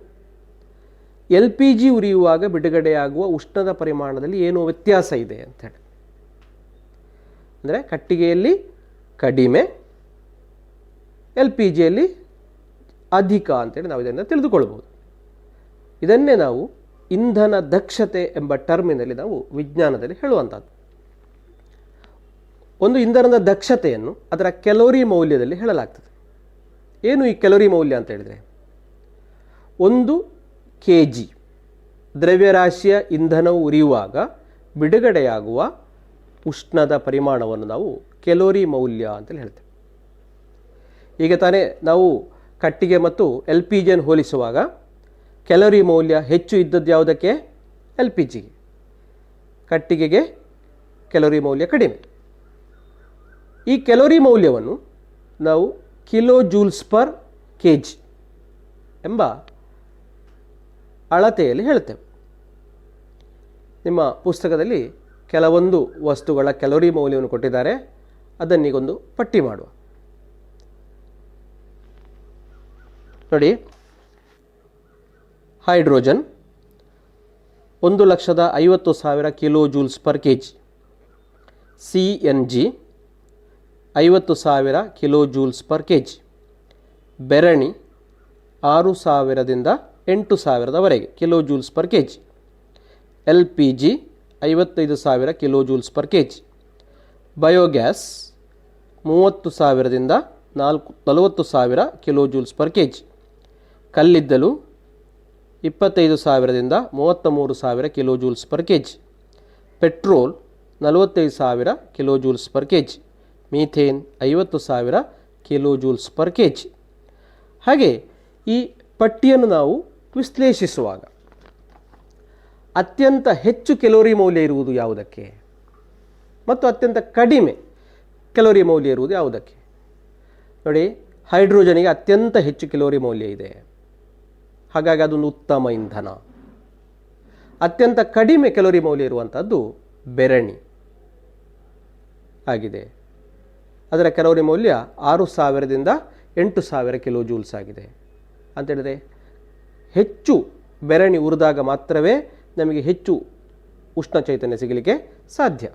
LPG ಉರಿಯುವಾಗ ಬಿಡುಗಡೆಯಾಗುವ ಉಷ್ಣದ ಪರಿಮಾಣದಲ್ಲಿ ಏನು ವ್ಯತ್ಯಾಸ ಇದೆ ಅಂತೇಳಿ. ಅಂದರೆ ಕಟ್ಟಿಗೆಯಲ್ಲಿ ಕಡಿಮೆ, LPGಯಲ್ಲಿ ಅಧಿಕ ಅಂತೇಳಿ ನಾವು ಇದನ್ನು ತಿಳಿದುಕೊಳ್ಬೋದು. ಇದನ್ನೇ ನಾವು ಇಂಧನ ದಕ್ಷತೆ ಎಂಬ ಟರ್ಮಿನಲ್ಲಿ ನಾವು ವಿಜ್ಞಾನದಲ್ಲಿ ಹೇಳುವಂಥದ್ದು. ಒಂದು ಇಂಧನದ ದಕ್ಷತೆಯನ್ನು ಅದರ ಕ್ಯಾಲೋರಿ ಮೌಲ್ಯದಲ್ಲಿ ಹೇಳಲಾಗ್ತದೆ. ಏನು ಈ ಕ್ಯಾಲೋರಿ ಮೌಲ್ಯ ಅಂತ ಹೇಳಿದರೆ, 1 kg ದ್ರವ್ಯರಾಶಿಯ ಇಂಧನವು ಉರಿಯುವಾಗ ಬಿಡುಗಡೆಯಾಗುವ ಉಷ್ಣದ ಪರಿಮಾಣವನ್ನು ನಾವು ಕ್ಯಾಲೋರಿ ಮೌಲ್ಯ ಅಂತೇಳಿ ಹೇಳ್ತೇವೆ. ಈಗ ತಾನೇ ನಾವು ಕಟ್ಟಿಗೆ ಮತ್ತು LPGಯನ್ನು ಹೋಲಿಸುವಾಗ ಕ್ಯಾಲೋರಿ ಮೌಲ್ಯ ಹೆಚ್ಚು ಇದ್ದದ್ದು ಯಾವುದಕ್ಕೆ? LPGಗೆ. ಕಟ್ಟಿಗೆಗೆ ಕ್ಯಾಲೋರಿ ಮೌಲ್ಯ ಕಡಿಮೆ. ಈ ಕ್ಯಾಲೋರಿ ಮೌಲ್ಯವನ್ನು ನಾವು ಕಿಲೋ ಜೂಲ್ಸ್ ಪರ್ kg ಎಂಬ ಅಳತೆಯಲ್ಲಿ ಹೇಳ್ತೇವೆ. ನಿಮ್ಮ ಪುಸ್ತಕದಲ್ಲಿ ಕೆಲವೊಂದು ವಸ್ತುಗಳ ಕ್ಯಾಲೋರಿ ಮೌಲ್ಯವನ್ನು ಕೊಟ್ಟಿದ್ದಾರೆ. ಅದನ್ನೀಗೊಂದು ಪಟ್ಟಿ ಮಾಡುವ. ನೋಡಿ, hydrogen 1,50,000 kilo joules per kg. CNG 50,000 kilo joules per kg. ಬೆರಣಿ 6,000ದಿಂದ 8,000ದವರೆಗೆ kilo joules per kg. LPG 55,000 kilo joules per kg. Biogas 30,000ದಿಂದ 40,000 ಕಿಲೋ ಜೂಲ್ಸ್ ಪರ್ kg. ಕಲ್ಲಿದ್ದಲು 25,000ದಿಂದ 33,000 kilo joules per kg. Petrol 45,000 kilo joules per kg. Methane 50,000 kilo joules per kg. ಹಾಗೆ ಈ ಪಟ್ಟಿಯನ್ನು ನಾವು ವಿಶ್ಲೇಷಿಸುವಾಗ ಅತ್ಯಂತ ಹೆಚ್ಚು ಕ್ಯಾಲೋರಿ ಮೌಲ್ಯ ಇರುವುದು ಯಾವುದಕ್ಕೆ ಮತ್ತು ಅತ್ಯಂತ ಕಡಿಮೆ ಕ್ಯಾಲೋರಿ ಮೌಲ್ಯ ಇರುವುದು ಯಾವುದಕ್ಕೆ? ನೋಡಿ, ಹೈಡ್ರೋಜನಿಗೆ ಅತ್ಯಂತ ಹೆಚ್ಚು ಕ್ಯಾಲೋರಿ ಮೌಲ್ಯ ಇದೆ. ಹಾಗಾಗಿ ಅದೊಂದು ಉತ್ತಮ ಇಂಧನ. ಅತ್ಯಂತ ಕಡಿಮೆ ಕ್ಯಾಲೋರಿ ಮೌಲ್ಯ ಇರುವಂಥದ್ದು ಬೆರಣಿ ಆಗಿದೆ. ಅದರ ಕ್ಯಾಲೋರಿ ಮೌಲ್ಯ 6,000ದಿಂದ 8,000 ಕಿಲೋ ಜೂಲ್ಸ್ ಆಗಿದೆ. ಅಂತೇಳಿದರೆ ಹೆಚ್ಚು ಬೆರಣಿ ಉರಿದಾಗ ಮಾತ್ರವೇ ನಮಗೆ ಹೆಚ್ಚು ಉಷ್ಣ ಚೈತನ್ಯ ಸಿಗಲಿಕ್ಕೆ ಸಾಧ್ಯ.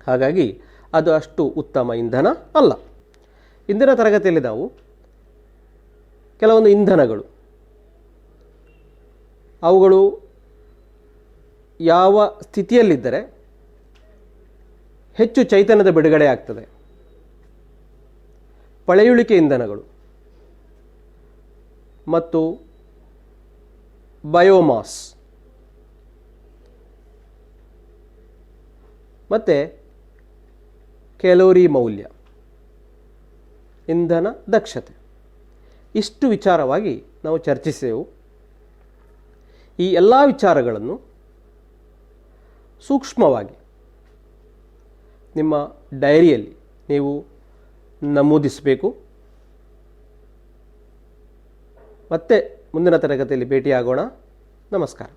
ಹಾಗಾಗಿ ಅದು ಅಷ್ಟು ಉತ್ತಮ ಇಂಧನ ಅಲ್ಲ. ಇಂದಿನ ತರಗತಿಯಲ್ಲಿ ನಾವು ಕೆಲವೊಂದು ಇಂಧನಗಳು, ಅವುಗಳು ಯಾವ ಸ್ಥಿತಿಯಲ್ಲಿದ್ದರೆ ಹೆಚ್ಚು ಚೈತನ್ಯದ ಬಿಡುಗಡೆ ಆಗ್ತದೆ, ಪಳೆಯುಳಿಕೆ ಇಂಧನಗಳು ಮತ್ತು ಬಯೋಮಾಸ್ ಮತ್ತು ಕ್ಯಾಲೋರಿ ಮೌಲ್ಯ, ಇಂಧನ ದಕ್ಷತೆ, ಇಷ್ಟು ವಿಚಾರವಾಗಿ ನಾವು ಚರ್ಚಿಸೆವು. ಈ ಎಲ್ಲ ವಿಚಾರಗಳನ್ನು ಸೂಕ್ಷ್ಮವಾಗಿ ನಿಮ್ಮ ಡೈರಿಯಲ್ಲಿ ನೀವು ನಮೂದಿಸಬೇಕು. ಮತ್ತೆ ಮುಂದಿನ ತರಗತಿಯಲ್ಲಿ ಭೇಟಿಯಾಗೋಣ. ನಮಸ್ಕಾರ.